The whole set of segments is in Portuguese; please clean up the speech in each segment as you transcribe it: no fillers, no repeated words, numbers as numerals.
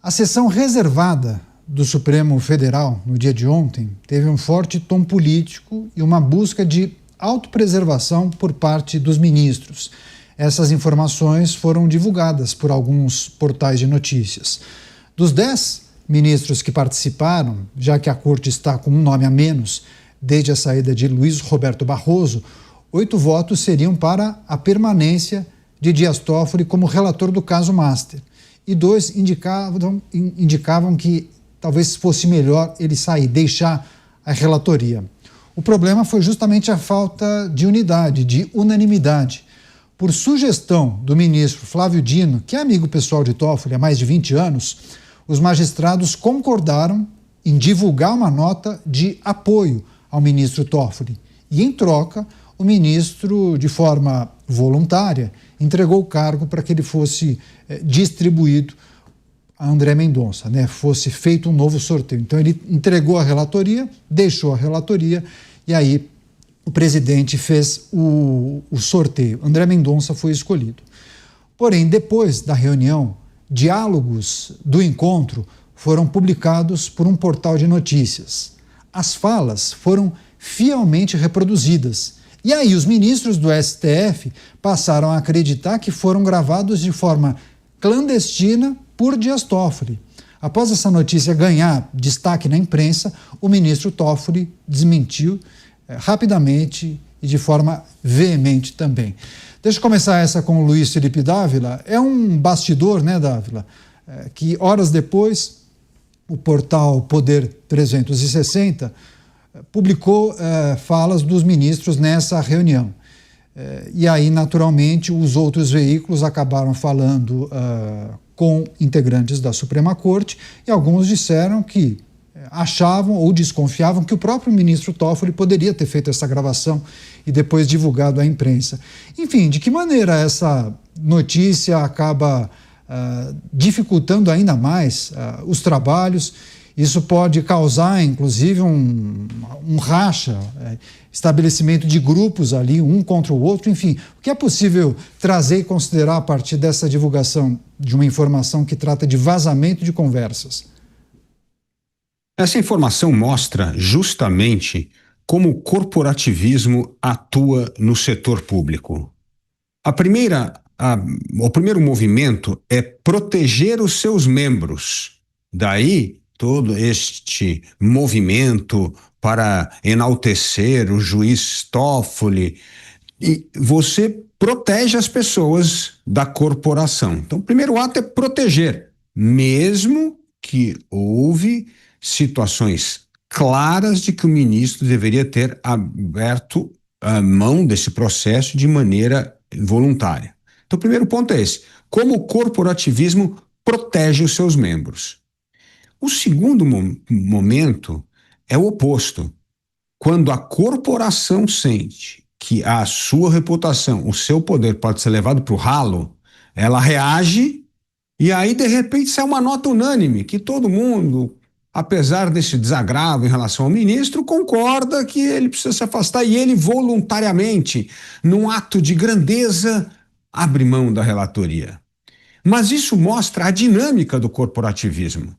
A sessão reservada do Supremo Federal, no dia de ontem, teve um forte tom político e uma busca de autopreservação por parte dos ministros. Essas informações foram divulgadas por alguns portais de notícias. Dos 10 ministros que participaram, já que a corte está com um nome a menos desde a saída de Luiz Roberto Barroso, 8 votos seriam para a permanência de Dias Toffoli como relator do caso Master. E 2 indicavam que talvez fosse melhor ele sair, deixar a relatoria. O problema foi justamente a falta de unidade, de unanimidade. Por sugestão do ministro Flávio Dino, que é amigo pessoal de Toffoli há mais de 20 anos, os magistrados concordaram em divulgar uma nota de apoio ao ministro Toffoli. E, em troca, o ministro, de forma voluntária, entregou o cargo para que ele fosse distribuído a André Mendonça, fosse feito um novo sorteio. Então ele entregou a relatoria, deixou a relatoria e aí o presidente fez o sorteio. André Mendonça foi escolhido. Porém, depois da reunião, diálogos do encontro foram publicados por um portal de notícias. As falas foram fielmente reproduzidas. E aí os ministros do STF passaram a acreditar que foram gravados de forma clandestina por Dias Toffoli. Após essa notícia ganhar destaque na imprensa, o ministro Toffoli desmentiu rapidamente e de forma veemente também. Deixa eu começar essa com o Luiz Felipe Dávila. É um bastidor, Dávila? Que horas depois o portal Poder 360 publicou falas dos ministros nessa reunião. E aí, naturalmente, os outros veículos acabaram falando com integrantes da Suprema Corte e alguns disseram que achavam ou desconfiavam que o próprio ministro Toffoli poderia ter feito essa gravação e depois divulgado à imprensa. Enfim, de que maneira essa notícia acaba dificultando ainda mais os trabalhos? Isso pode causar, inclusive, um racha, estabelecimento de grupos ali, um contra o outro, enfim. O que é possível trazer e considerar a partir dessa divulgação de uma informação que trata de vazamento de conversas? Essa informação mostra justamente como o corporativismo atua no setor público. O primeiro movimento é proteger os seus membros. Daí, todo este movimento para enaltecer o juiz Toffoli, e você protege as pessoas da corporação. Então, o primeiro ato é proteger, mesmo que houve situações claras de que o ministro deveria ter aberto a mão desse processo de maneira voluntária. Então, o primeiro ponto é esse: como o corporativismo protege os seus membros. O segundo momento é o oposto. Quando a corporação sente que a sua reputação, o seu poder pode ser levado para o ralo, ela reage e aí, de repente, sai uma nota unânime que todo mundo, apesar desse desagravo em relação ao ministro, concorda que ele precisa se afastar e ele voluntariamente, num ato de grandeza, abre mão da relatoria. Mas isso mostra a dinâmica do corporativismo.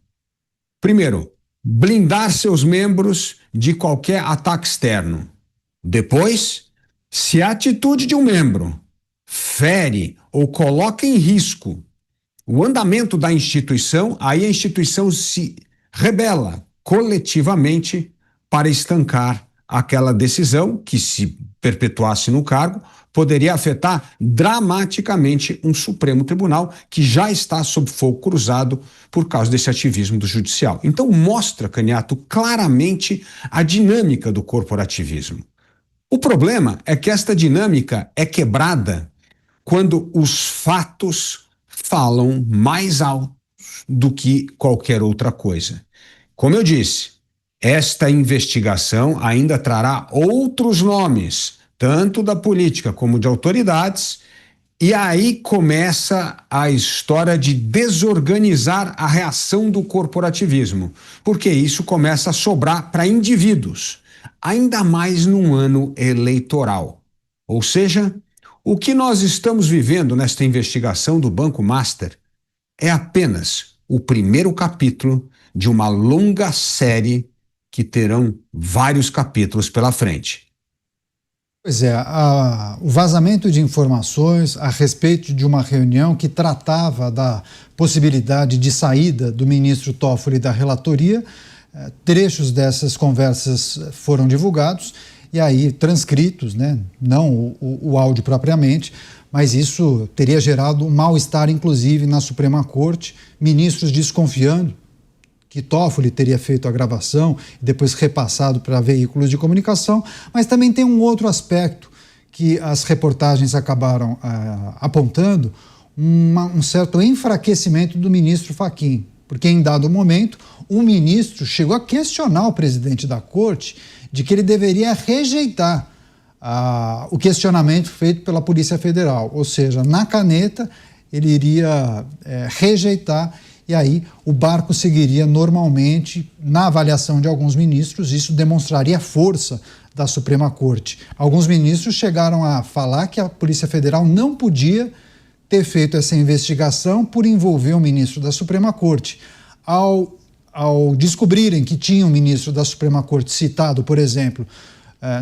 Primeiro, blindar seus membros de qualquer ataque externo. Depois, se a atitude de um membro fere ou coloca em risco o andamento da instituição, aí a instituição se rebela coletivamente para estancar aquela decisão que, se perpetuasse no cargo, poderia afetar dramaticamente um Supremo Tribunal que já está sob fogo cruzado por causa desse ativismo do judicial. Então mostra, Caniato, claramente a dinâmica do corporativismo. O problema é que esta dinâmica é quebrada quando os fatos falam mais alto do que qualquer outra coisa. Como eu disse, esta investigação ainda trará outros nomes, tanto da política como de autoridades, e aí começa a história de desorganizar a reação do corporativismo, porque isso começa a sobrar para indivíduos, ainda mais num ano eleitoral. Ou seja, o que nós estamos vivendo nesta investigação do Banco Master é apenas o primeiro capítulo de uma longa série que terão vários capítulos pela frente. Pois é, o vazamento de informações a respeito de uma reunião que tratava da possibilidade de saída do ministro Toffoli da relatoria, trechos dessas conversas foram divulgados e aí transcritos, né? Não o áudio propriamente, mas isso teria gerado um mal-estar, inclusive, na Suprema Corte, ministros desconfiando que Toffoli teria feito a gravação e depois repassado para veículos de comunicação, mas também tem um outro aspecto que as reportagens acabaram apontando, um certo enfraquecimento do ministro Fachin, porque em dado momento o ministro chegou a questionar o presidente da corte de que ele deveria rejeitar o questionamento feito pela Polícia Federal, ou seja, na caneta ele iria rejeitar. E aí o barco seguiria normalmente na avaliação de alguns ministros, isso demonstraria a força da Suprema Corte. Alguns ministros chegaram a falar que a Polícia Federal não podia ter feito essa investigação por envolver um ministro da Suprema Corte. Ao descobrirem que tinha um ministro da Suprema Corte citado, por exemplo,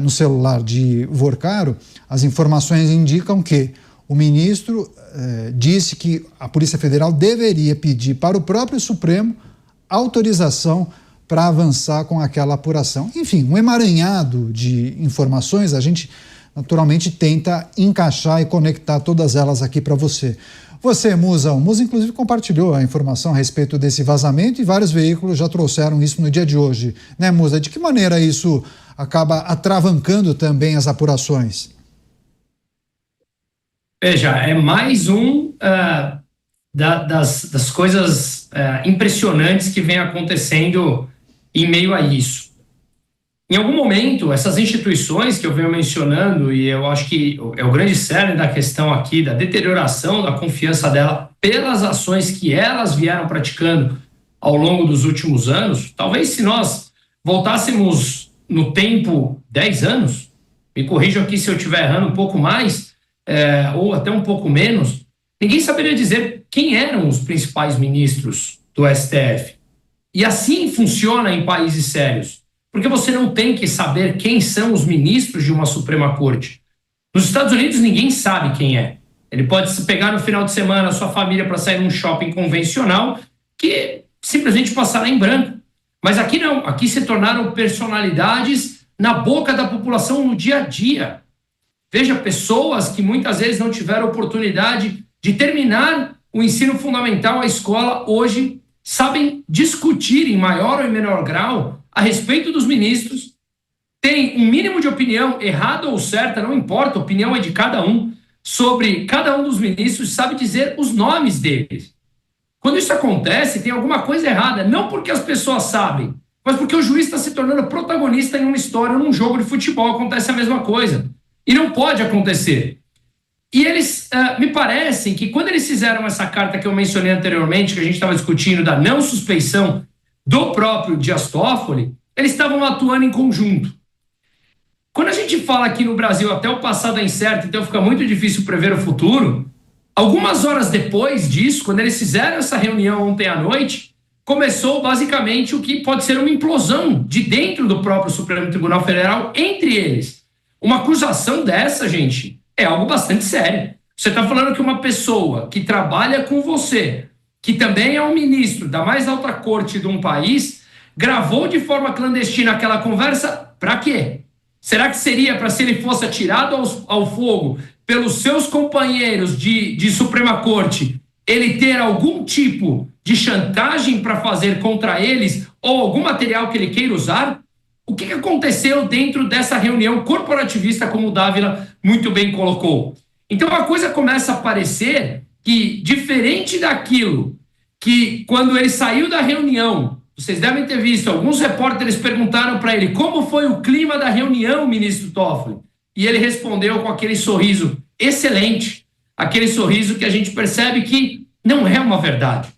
no celular de Vorcaro, as informações indicam que o ministro disse que a Polícia Federal deveria pedir para o próprio Supremo autorização para avançar com aquela apuração. Enfim, um emaranhado de informações, a gente naturalmente tenta encaixar e conectar todas elas aqui para você. Você, Musa, o Musa inclusive compartilhou a informação a respeito desse vazamento e vários veículos já trouxeram isso no dia de hoje. Né, Musa? De que maneira isso acaba atravancando também as apurações? Veja, é mais das coisas impressionantes que vem acontecendo em meio a isso. Em algum momento, essas instituições que eu venho mencionando, e eu acho que é o grande cerne da questão aqui, da deterioração da confiança dela pelas ações que elas vieram praticando ao longo dos últimos anos, talvez se nós voltássemos no tempo 10 anos, me corrijam aqui se eu estiver errando um pouco mais, ou até um pouco menos, ninguém saberia dizer quem eram os principais ministros do STF. E assim funciona em países sérios, porque você não tem que saber quem são os ministros de uma Suprema Corte. Nos Estados Unidos ninguém sabe quem é. Ele pode se pegar no final de semana a sua família para sair num shopping convencional que simplesmente passará em branco. Mas aqui não, aqui se tornaram personalidades na boca da população no dia a dia. Veja, pessoas que muitas vezes não tiveram oportunidade de terminar o ensino fundamental, a escola, hoje sabem discutir em maior ou em menor grau a respeito dos ministros, têm um mínimo de opinião, errada ou certa, não importa, a opinião é de cada um, sobre cada um dos ministros, sabe dizer os nomes deles. Quando isso acontece, tem alguma coisa errada, não porque as pessoas sabem, mas porque o juiz está se tornando protagonista em uma história, num jogo de futebol, acontece a mesma coisa. E não pode acontecer. E eles me parecem que quando eles fizeram essa carta que eu mencionei anteriormente, que a gente estava discutindo da não suspeição do próprio Dias Toffoli, eles estavam atuando em conjunto. Quando a gente fala aqui no Brasil, até o passado é incerto, então fica muito difícil prever o futuro, algumas horas depois disso, quando eles fizeram essa reunião ontem à noite, começou basicamente o que pode ser uma implosão de dentro do próprio Supremo Tribunal Federal entre eles. Uma acusação dessa, gente, é algo bastante sério. Você está falando que uma pessoa que trabalha com você, que também é um ministro da mais alta corte de um país, gravou de forma clandestina aquela conversa para quê? Será que seria para, se ele fosse atirado ao fogo pelos seus companheiros de Suprema Corte, ele ter algum tipo de chantagem para fazer contra eles ou algum material que ele queira usar? O que aconteceu dentro dessa reunião corporativista, como o Dávila muito bem colocou? Então a coisa começa a parecer que, diferente daquilo que, quando ele saiu da reunião, vocês devem ter visto, alguns repórteres perguntaram para ele como foi o clima da reunião, ministro Toffoli, e ele respondeu com aquele sorriso excelente, aquele sorriso que a gente percebe que não é uma verdade.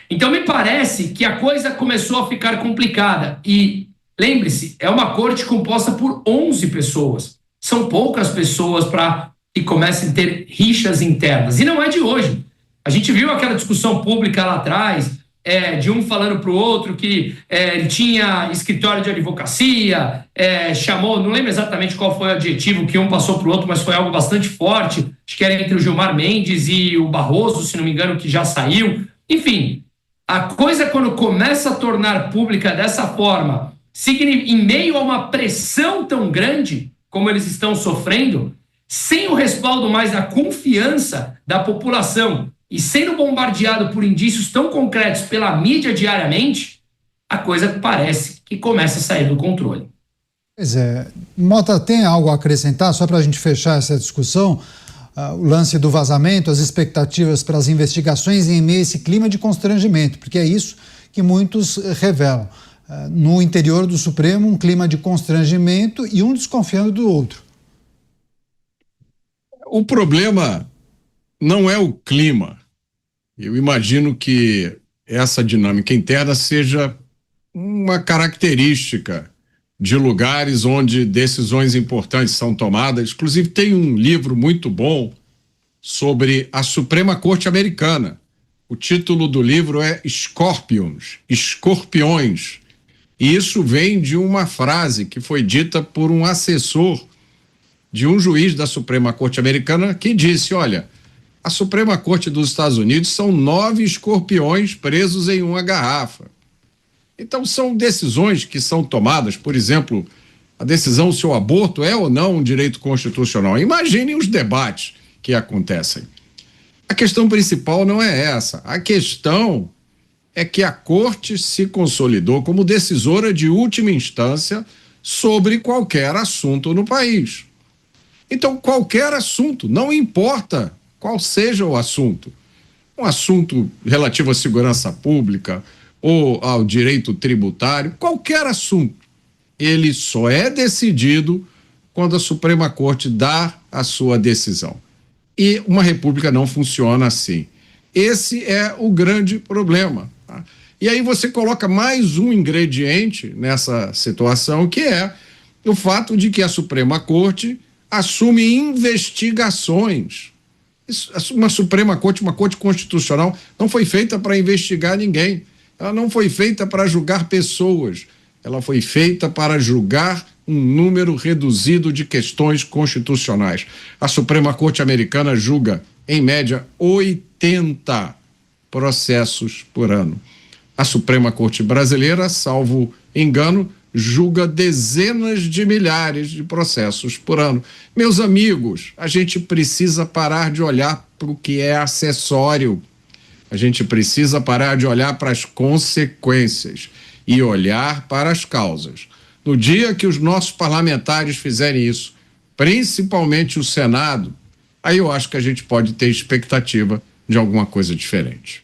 Então me parece que a coisa começou a ficar complicada e, lembre-se, é uma corte composta por 11 pessoas. São poucas pessoas para que comecem a ter rixas internas. E não é de hoje. A gente viu aquela discussão pública lá atrás de um falando para o outro que ele tinha escritório de advocacia, chamou, não lembro exatamente qual foi o adjetivo que um passou para o outro, mas foi algo bastante forte, acho que era entre o Gilmar Mendes e o Barroso, se não me engano, que já saiu. Enfim, a coisa quando começa a tornar pública dessa forma, em meio a uma pressão tão grande como eles estão sofrendo, sem o respaldo mais da confiança da população e sendo bombardeado por indícios tão concretos pela mídia diariamente, a coisa parece que começa a sair do controle. Pois é. Mota, tem algo a acrescentar, só para a gente fechar essa discussão? O lance do vazamento, as expectativas para as investigações em meio a esse clima de constrangimento, porque é isso que muitos revelam. No interior do Supremo, um clima de constrangimento e um desconfiando do outro. O problema não é o clima. Eu imagino que essa dinâmica interna seja uma característica de lugares onde decisões importantes são tomadas. Inclusive, tem um livro muito bom sobre a Suprema Corte Americana. O título do livro é Scorpions, Escorpiões. E isso vem de uma frase que foi dita por um assessor de um juiz da Suprema Corte Americana que disse, olha, a Suprema Corte dos Estados Unidos são 9 escorpiões presos em uma garrafa. Então são decisões que são tomadas, por exemplo, a decisão se o aborto é ou não um direito constitucional. Imaginem os debates que acontecem. A questão principal não é essa. A questão é que a Corte se consolidou como decisora de última instância sobre qualquer assunto no país. Então, qualquer assunto, não importa qual seja o assunto, um assunto relativo à segurança pública ou ao direito tributário, qualquer assunto, ele só é decidido quando a Suprema Corte dá a sua decisão. E uma república não funciona assim. Esse é o grande problema. Tá? E aí você coloca mais um ingrediente nessa situação, que é o fato de que a Suprema Corte assume investigações. Uma Suprema Corte, uma Corte Constitucional, não foi feita para investigar ninguém. Ela não foi feita para julgar pessoas. Ela foi feita para julgar um número reduzido de questões constitucionais. A Suprema Corte Americana julga, em média, 80 processos por ano. A Suprema Corte Brasileira, salvo engano, julga dezenas de milhares de processos por ano. Meus amigos, a gente precisa parar de olhar para o que é acessório. A gente precisa parar de olhar para as consequências e olhar para as causas. No dia que os nossos parlamentares fizerem isso, principalmente o Senado, aí eu acho que a gente pode ter expectativa de alguma coisa diferente.